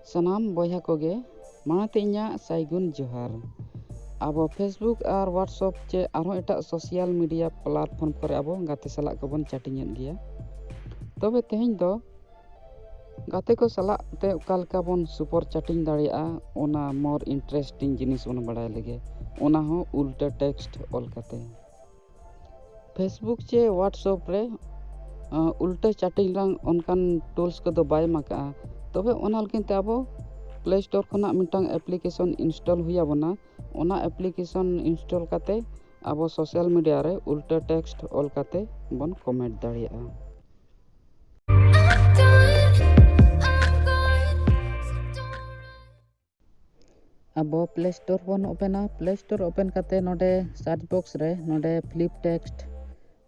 सनाम बॉया कोगे मानाते इन्या साइगुन जोहार। अब फेसबुक और व्हाट्सएप चे आरो एटा सोशल मीडिया प्लेटफॉर्म करे अब गाते सला कोबन चैटिंग गया। तबे तेहें दो गाते को सला ते उकालका बन सुपर चैटिंग दाड़िया ओना मोर इंटरेस्टिंग जिनिस बन बड़ाय लगे ओना हो उल्टा टेक्स्ट ऑल काते। फेसबुक चे व्हाट्सएप रे उल्टा चैटिंग रंग उनकान टूल्स को दो बाय मका तबे ओना लगिन ते अब प्ले स्टोर खना मिटंग एप्लीकेशन इंस्टॉल हुई बना ओना एप्लीकेशन इंस्टॉल काते अब सोशल मीडिया रे उल्टा टेक्स्ट ऑल काते बन कमेंट दाड़िया। अब प्ले स्टोर बन ओपना प्ले स्टोर ओपन काते नोडे सर्च बॉक्स रे नोडे फ्लिप टेक्स्ट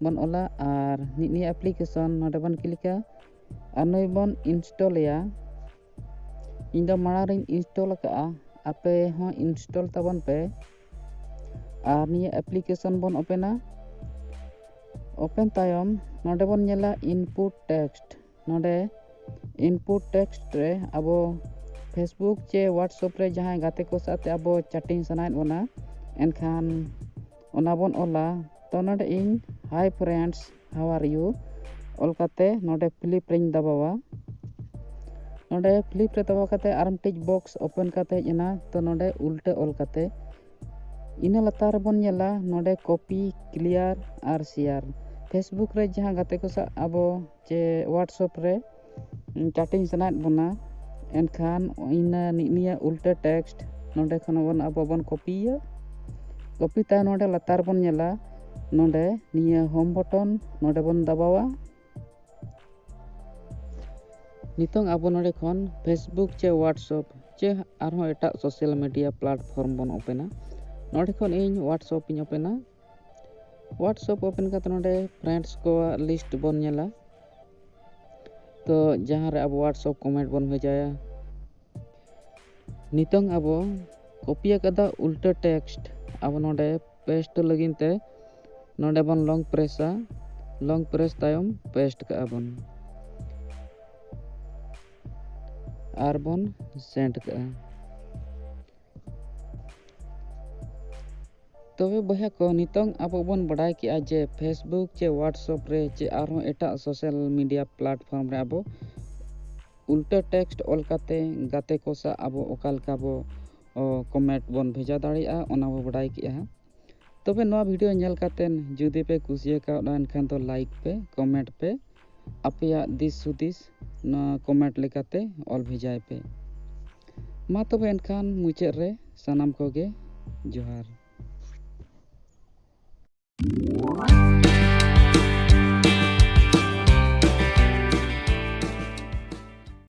बन ओला और नि एप्लीकेशन नोडे बन क्लिका और नई बन इंस्टॉल या इन दो माड़ा रे इंस्टॉल का आपे हो इंस्टॉल तबन पे और नि एप्लीकेशन बन ओपना ओपन तायम नोडे बन नेला इनपुट टेक्स्ट नोडे इनपुट टेक्स्ट रे अब फेसबुक चे व्हाट्सएप रे जहां गाते को साथे अब चैटिंग सनायत बना एनखान ओना बन ओला तो नोडे इन hi friends how are you all काते नोडे फ्लिप रे दबावा नोडे फ्लिप रे दबाव काते आरम टिक बॉक्स ओपन काते इना तो नोडे उल्टे ऑल काते इना लतार बन नेला नोडे कॉपी क्लियर आर शेयर फेसबुक रे जहां गाते को सा अब चे व्हाट्सएप रे चैटिंग सनायत बना एनखान इना निया उल्टा टेक्स्ट नोडे खन बन अब बन कॉपीया कॉपी ता नोडे लतार बन नेला नोडे निया होम बटन नोडे बन दबावा नितों अब नोडे खन फेसबुक चे व्हाट्सएप चे आरो एटा सोशल मीडिया प्लेटफॉर्म बन ओपना नोडे खन इन व्हाट्सएप इन ओपना व्हाट्सएप ओपन काते नोडे फ्रेंड्स को लिस्ट बन नेला तो जहां रे अब व्हाट्सएप कमेंट बन भेजाया नितों अब कॉपी कदा उल्टा टेक्स्ट अब नोडे पेस्ट लगिन ते नोडे बन लॉन्ग प्रेस तायम पेस्ट का बन आर बन सेंड का तबे बहा को नितों अब बन बड़ाय कि जे फेसबुक चे व्हाट्सएप रे चे आरो एटा सोशल मीडिया प्लेटफॉर्म रे अब उल्टा टेक्स्ट ऑल काते गाते को सा अब ओकाल का बो कमेंट बन भेजा दाड़िया ओना बो बड़ाय कि तबे नवा वीडियो नेल कातेन जुदी पे कुसिया का एनखान तो लाइक पे कमेंट पे अपया दिस सुदिस न कमेंट लेकाते ऑल भेजाय पे मा तबे एनखान मुचाद रे सनाम कोगे जोहार।